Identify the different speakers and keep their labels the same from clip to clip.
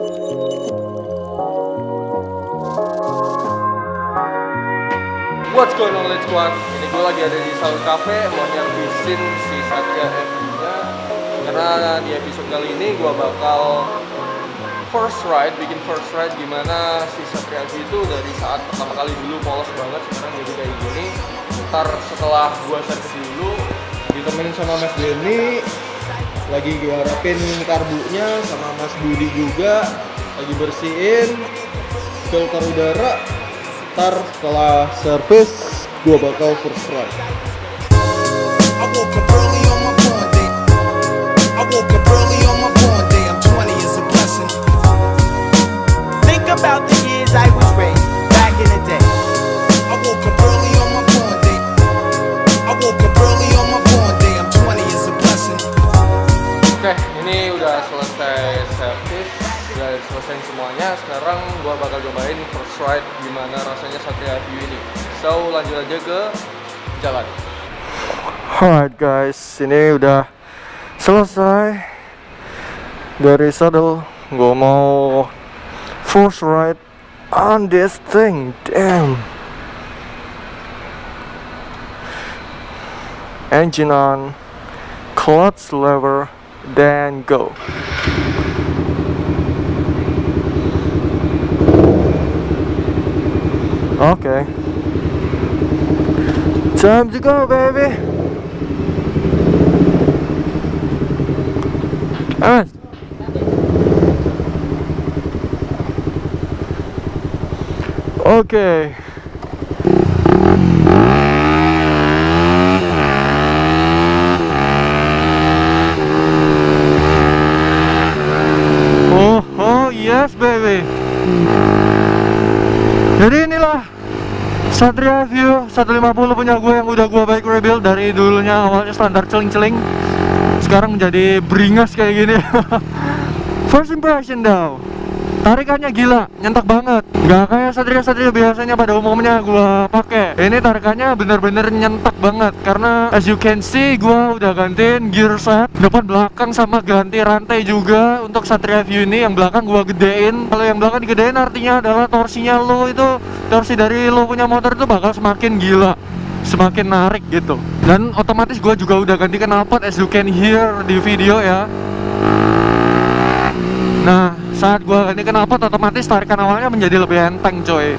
Speaker 1: What's going on, Let's Squad? Ini gue lagi ada di Salon Cafe mau nyervisin si Satria FV-nya. Karena di episode kali ini gue bakal bikin first ride gimana si Satria FV itu dari saat pertama kali dulu polos banget sekarang jadi kayak gini. Ntar setelah gue servis dulu ditemenin sama Mas Denny, lagi garapin karbunya sama Mas Budi juga, lagi bersihin filter udara. Ntar setelah servis gue bakal first ride.
Speaker 2: I woke up early on my born day. I woke up early on my born day. I'm 20 is a blessing.
Speaker 3: Think about the years I was raised back in the day.
Speaker 2: I woke up early on my born day. I woke up early on my born day. I'm 20 is a blessing.
Speaker 1: Oke, ini udah selesai servis, udah selesai semuanya. Sekarang gua bakal cobain first ride gimana rasanya Satria FV ini. So, lanjut aja ke jalan. Alright guys, ini udah selesai dari saddle. Gua mau first ride on this thing. Damn. Engine on, clutch lever, then go. Okay. Time to go, baby. Alright. Okay. Oh yes, baby. Jadi inilah Satria FV 150 punya gue yang udah gue bike rebuild dari dulunya awalnya standar celing-celing, sekarang menjadi beringas kayak gini. First impression though, tarikannya gila, nyentak banget. Gak kayak Satria biasanya pada umumnya gue pakai. Ini tarikannya bener-bener nyentak banget karena as you can see gue udah gantiin gear set depan belakang sama ganti rantai juga untuk Satria FV ini. Yang belakang gue gedein. Kalau yang belakang digedein artinya adalah torsinya lo itu, torsi dari lo punya motor itu bakal semakin gila, semakin narik gitu. Dan otomatis gue juga udah ganti knalpot as you can hear di video ya. Nah, saat gue ganti knalpot otomatis tarikan awalnya menjadi lebih enteng coy.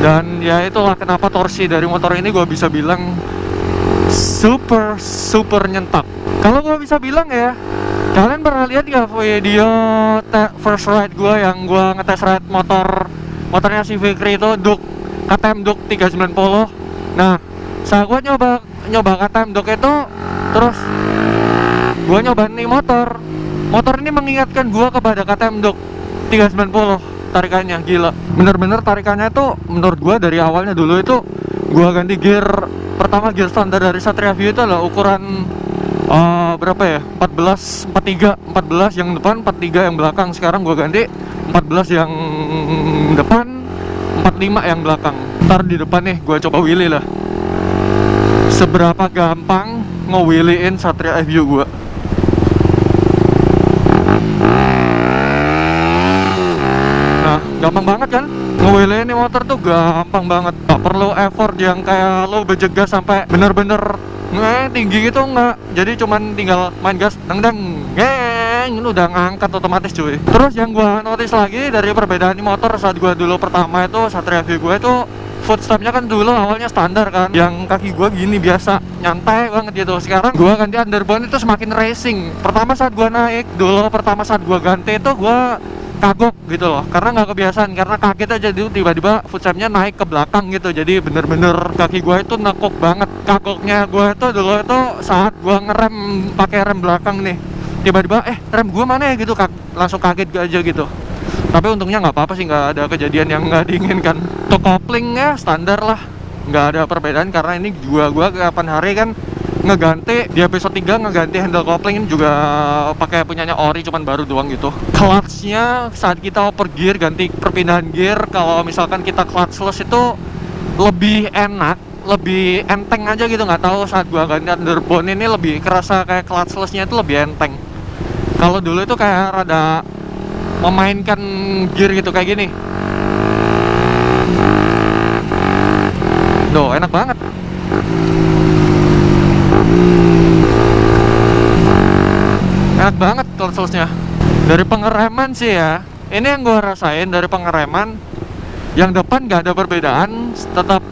Speaker 1: Dan ya itulah kenapa torsi dari motor ini gue bisa bilang super nyentak. Kalau gue bisa bilang ya, kalian pernah lihat gak video first ride gue yang gue ngetes ride motornya si Fikri itu Duke, KTM Duke 390. Nah, saat gue nyoba KTM Duke itu, terus gue nyoba nih motor ini mengingatkan gue kepada KTM Duke 390. Tarikannya gila, bener-bener tarikannya itu menurut gue dari awalnya dulu itu gue ganti gear pertama, gear standar dari Satria FV itu adalah ukuran berapa ya, 14 yang depan, 43 yang belakang. Sekarang gue ganti 14 yang depan, 45 yang belakang. Ntar di depan nih gue coba wheelie lah, seberapa gampang nge-wheeliein Satria FV gue. Nah, gampang banget kan nge-wheeliein ini motor tuh, gampang banget. Gak perlu effort yang kayak lo berjegas sampai bener-bener tinggi gitu, enggak. Jadi cuman tinggal main gas dang ini udah ngangkat otomatis cuy. Terus yang gua notice lagi dari perbedaan ini motor saat gua dulu pertama itu Satria FV gue itu footstepnya kan dulu awalnya standar kan, yang kaki gua gini biasa nyantai banget gitu. Sekarang gua ganti underbone itu semakin racing. Pertama saat gua ganti itu gua kagok gitu loh, karena nggak kebiasaan, karena kaget aja dulu tiba-tiba footstepnya naik ke belakang gitu. Jadi bener-bener kaki gue itu nekuk banget. Kagoknya gue itu dulu itu saat gue ngerem pakai rem belakang nih, tiba-tiba rem gue mana ya gitu, langsung kaget aja gitu. Tapi untungnya nggak apa-apa sih, nggak ada kejadian yang nggak diinginkan. Untuk couplingnya standar lah, nggak ada perbedaan karena ini gua kapan hari kan ngeganti di episode 3 ngeganti handle coupling ini juga pakai punyanya Ori, cuman baru doang gitu. Clutchnya saat kita oper gear, ganti perpindahan gear, kalau misalkan kita clutchless itu lebih enak, lebih enteng aja gitu. Nggak tahu saat gua ganti underbone ini lebih kerasa kayak clutchlessnya itu lebih enteng. Kalau dulu itu kayak rada memainkan gear gitu kayak gini. Duh, enak banget. Enak banget clutch-nya. Dari pengereman sih ya, ini yang gue rasain dari pengereman, yang depan gak ada perbedaan, tetap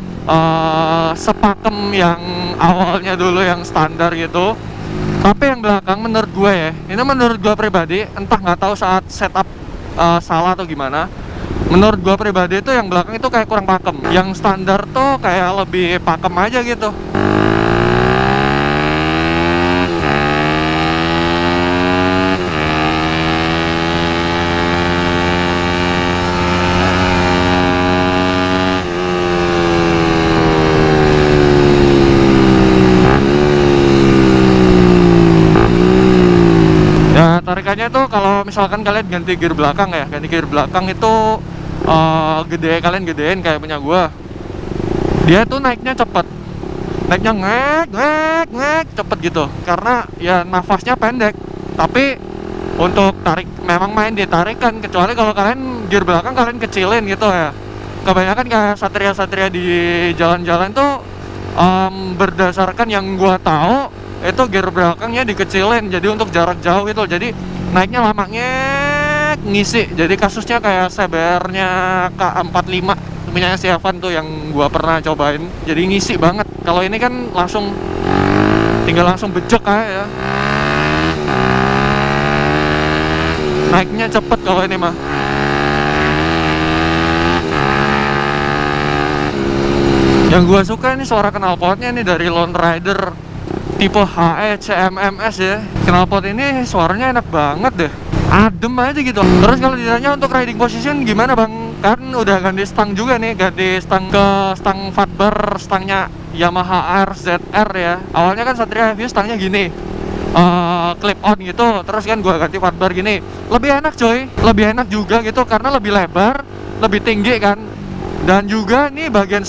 Speaker 1: sepakem yang awalnya dulu yang standar gitu. Tapi yang belakang menurut gue ya, ini menurut gue pribadi, entah nggak tahu saat setup salah atau gimana. Menurut gue pribadi itu yang belakang itu kayak kurang pakem. Yang standar tuh kayak lebih pakem aja gitu. Tarikannya tuh kalau misalkan kalian ganti gear belakang ya, ganti gear belakang itu gede, kalian gedein kayak punya gua, dia tuh naiknya cepet, naiknya ngek cepet gitu, karena ya nafasnya pendek. Tapi untuk tarik memang main di tarikan, kecuali kalau kalian gear belakang kalian kecilin gitu ya. Kebanyakan kayak Satria di jalan-jalan tuh berdasarkan yang gua tahu itu gear belakangnya dikecilin, jadi untuk jarak jauh gitu, jadi naiknya lama ngisi. Jadi kasusnya kayak CBR-nya K45 punya si Evan tuh yang gua pernah cobain, jadi ngisi banget. Kalau ini kan tinggal langsung bejek aja ya, naiknya cepet kalau ini mah. Yang gua suka ini suara knalpotnya nih dari Lone Rider tipe HE CMMS ya. Knalpot ini suaranya enak banget deh, adem aja gitu. Terus kalau ditanya untuk riding position gimana bang, kan udah ganti stang juga nih, ganti stang ke stang fatbar, stangnya Yamaha RZR ya. Awalnya kan Satria Heavy stangnya gini, clip on gitu, terus kan gua ganti fatbar gini, lebih enak coy, lebih enak juga gitu karena lebih lebar, lebih tinggi kan. Dan juga nih bagian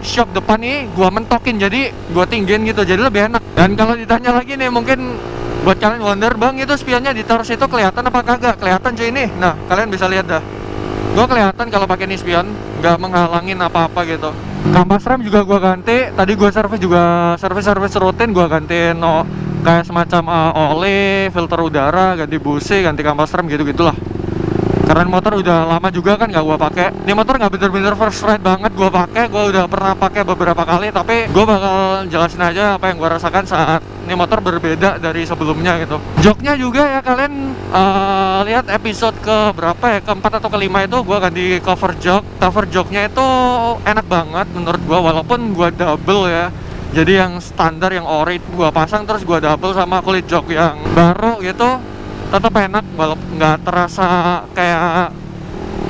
Speaker 1: shock depan nih gua mentokin, jadi gua tinggiin gitu, jadi lebih enak. Dan kalau ditanya lagi nih, mungkin buat kalian wonder bang itu spionnya di torsi itu kelihatan apa kagak? Kelihatan cuy ini. Nah kalian bisa lihat dah, gua kelihatan kalau pakai ini spion, nggak menghalangin apa-apa gitu. Kampas rem juga gua ganti, tadi gua servis juga, servis rutin gua gantiin kayak semacam oli, filter udara, ganti busi, ganti kampas rem gitu-gitulah. Karena motor udah lama juga kan gak gua pakai. Ini motor nggak bener-bener first ride banget gua pakai. Gua udah pernah pakai beberapa kali, tapi gua bakal jelasin aja apa yang gua rasakan saat ini motor berbeda dari sebelumnya gitu. Joknya juga ya kalian lihat episode ke berapa ya, keempat atau kelima itu gua ganti cover jok. Cover joknya itu enak banget menurut gua, walaupun gua double ya. Jadi yang standar yang ori gua pasang, terus gua double sama kulit jok yang baru gitu, tetap enak, walaupun nggak terasa kayak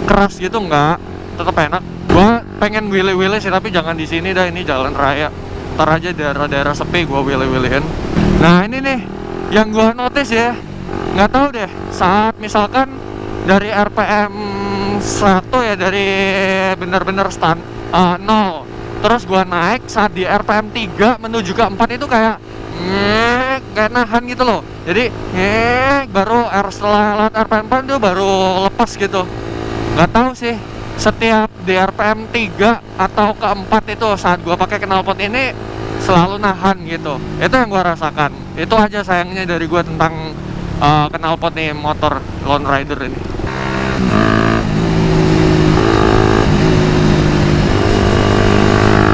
Speaker 1: keras gitu, nggak, tetap enak. Gua pengen wheelie sih, tapi jangan di sini dah, ini jalan raya. Ntar aja daerah-daerah sepi gua wheelie-wheeliein. Nah ini nih yang gua notice ya, nggak tahu deh, saat misalkan dari RPM 1 ya, dari bener-bener stand 0, terus gua naik saat di RPM 3 menuju ke 4 itu kayak nahan gitu loh. Jadi baru setelah lewat RPM 4 itu baru lepas gitu. Nggak tahu sih, setiap di RPM 3 atau ke 4 itu saat gua pakai knalpot ini selalu nahan gitu. Itu yang gua rasakan. Itu aja sayangnya dari gua tentang knalpot nih motor Lone Rider ini.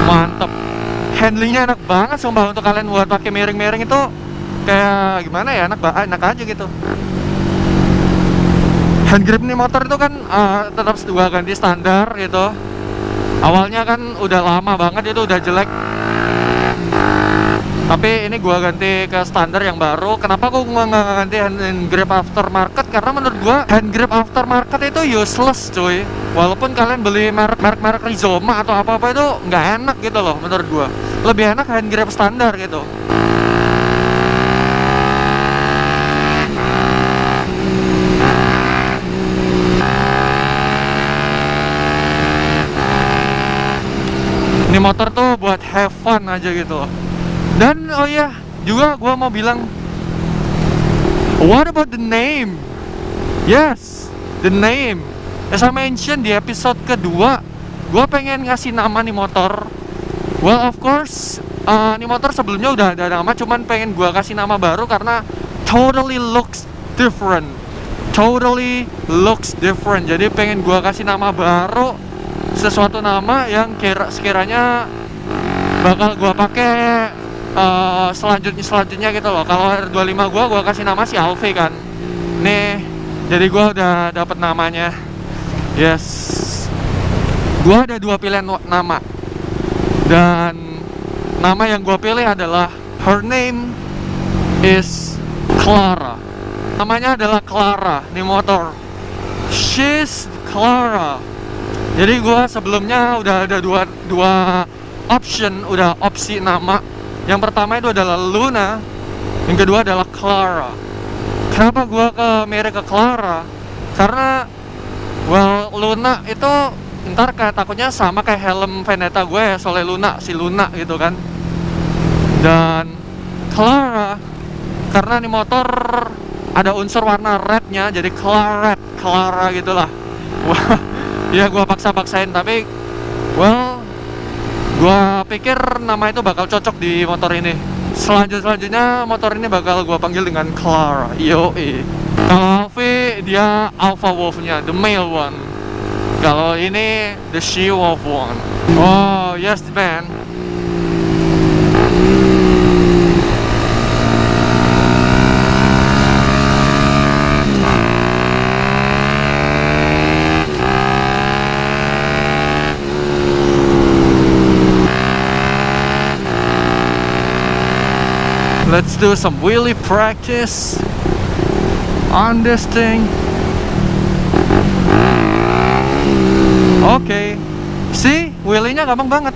Speaker 1: Mantep, handlingnya enak banget sumpah. Untuk kalian buat pakai miring-miring itu kayak gimana ya, enak aja gitu. Hand grip nih motor itu kan tetap gua ganti standar gitu. Awalnya kan udah lama banget itu udah jelek, tapi ini gua ganti ke standar yang baru. Kenapa gua nggak ganti hand grip aftermarket? Karena menurut gua hand grip aftermarket itu useless cuy. Walaupun kalian beli merek Rizoma atau apa-apa itu nggak enak gitu loh menurut gua. Lebih enak hand grip standar gitu. Ini motor tuh buat have fun aja gitu. Dan oh iya, juga gua mau bilang, what about the name? Yes, the name. As I mentioned di episode kedua, gue pengen ngasih nama nih motor. Well, of course, nih motor sebelumnya udah ada nama, cuman pengen gue kasih nama baru karena totally looks different. Totally looks different. Jadi pengen gue kasih nama baru, sesuatu nama yang sekiranya bakal gue pakai selanjutnya gitu loh. Kalau R25 gue kasih nama si Alfi kan. Nih, jadi gue udah dapet namanya. Yes, gue ada dua pilihan nama, dan nama yang gue pilih adalah her name is Clara. Namanya adalah Clara nih motor. She's Clara. Jadi gue sebelumnya udah ada dua opsi nama. Yang pertama itu adalah Luna, yang kedua adalah Clara. Kenapa gue merek ke Clara? Karena well, Luna itu ntar kayak takutnya sama kayak helm Vendetta gue ya, soalnya si Luna gitu kan. Dan Clara karena nih motor ada unsur warna rednya, jadi Clara gitulah. Wah, ya gue paksain, tapi well, gue pikir nama itu bakal cocok di motor ini. Selanjutnya motor ini bakal gue panggil dengan Clara. Yoi. Kalau Alfi dia Alpha Wolf-nya, the male one. Kalau ini the she wolf one. Oh yes man. Let's do some wheelie practice on this thing. Okay, see, wheelie-nya gampang banget.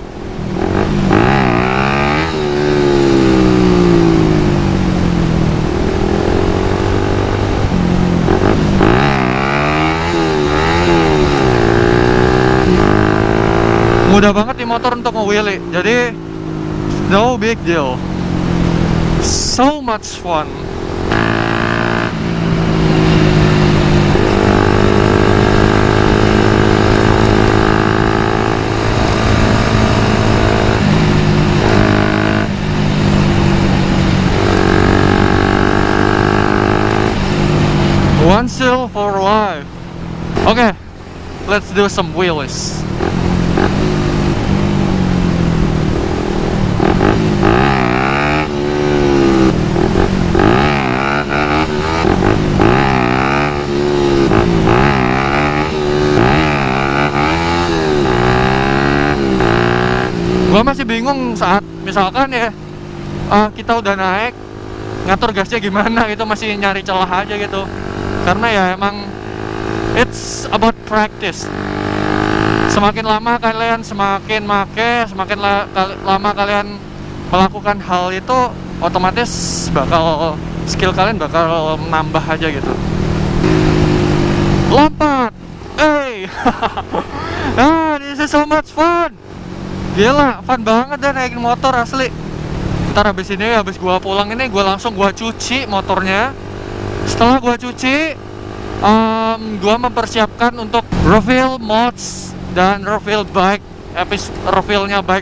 Speaker 1: Mudah banget di motor untuk nge-wheelie, jadi no big deal. So much fun. One seal for life. Okay, let's do some wheelies. Gua masih bingung saat misalkan ya kita udah naik, ngatur gasnya gimana gitu, masih nyari celah aja gitu. Karena ya emang it's about practice. Semakin lama kalian semakin lama kalian melakukan hal itu, otomatis bakal skill kalian bakal nambah aja gitu. Lompat, hey, this is so much fun. Gila, fun banget dah naikin motor asli. Ntar habis gua pulang ini, gua langsung cuci motornya. Setelah gua cuci, gua mempersiapkan untuk reveal mods dan reveal bike,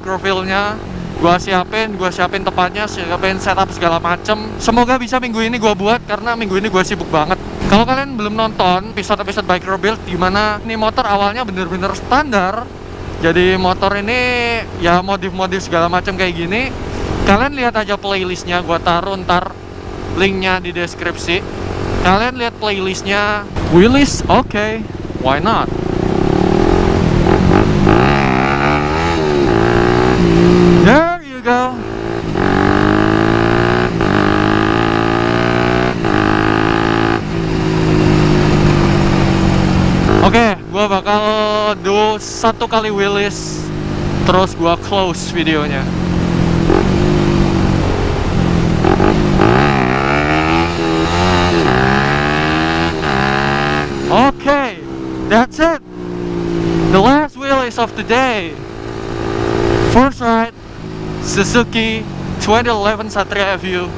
Speaker 1: revealnya gua siapin tempatnya, siapin setup segala macem. Semoga bisa minggu ini gua buat, karena minggu ini gua sibuk banget. Kalau kalian belum nonton episode bike rebuild, dimana ini motor awalnya bener-bener standar, jadi motor ini ya modif segala macam kayak gini. Kalian lihat aja playlistnya, gua taruh ntar linknya di deskripsi. Kalian lihat playlistnya. Wheelies, okay, why not? There you go. Oke, gua bakal do 1 kali wheelies, terus gua close videonya. Okay, that's it. The last wheelies of the day. First ride, Suzuki 2011 Satria FU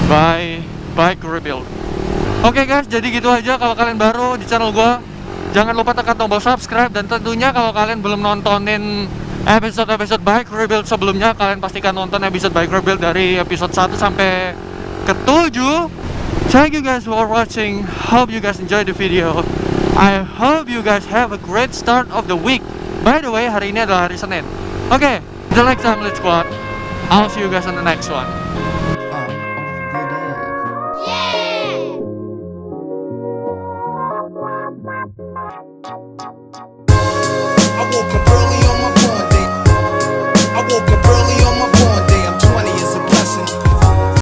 Speaker 1: by Bike Rebuild. Oke guys, jadi gitu aja. Kalau kalian baru di channel gua, jangan lupa tekan tombol subscribe. Dan tentunya kalau kalian belum nontonin episode-episode Bike Rebuild sebelumnya, kalian pastikan nonton episode Bike Rebuild dari episode 1 sampai ke 7. Thank you guys for watching. Hope you guys enjoy the video. I hope you guys have a great start of the week. By the way, hari ini adalah hari Senin. Oke, the next time let's squad. I'll see you guys on the next one.
Speaker 4: Yeah!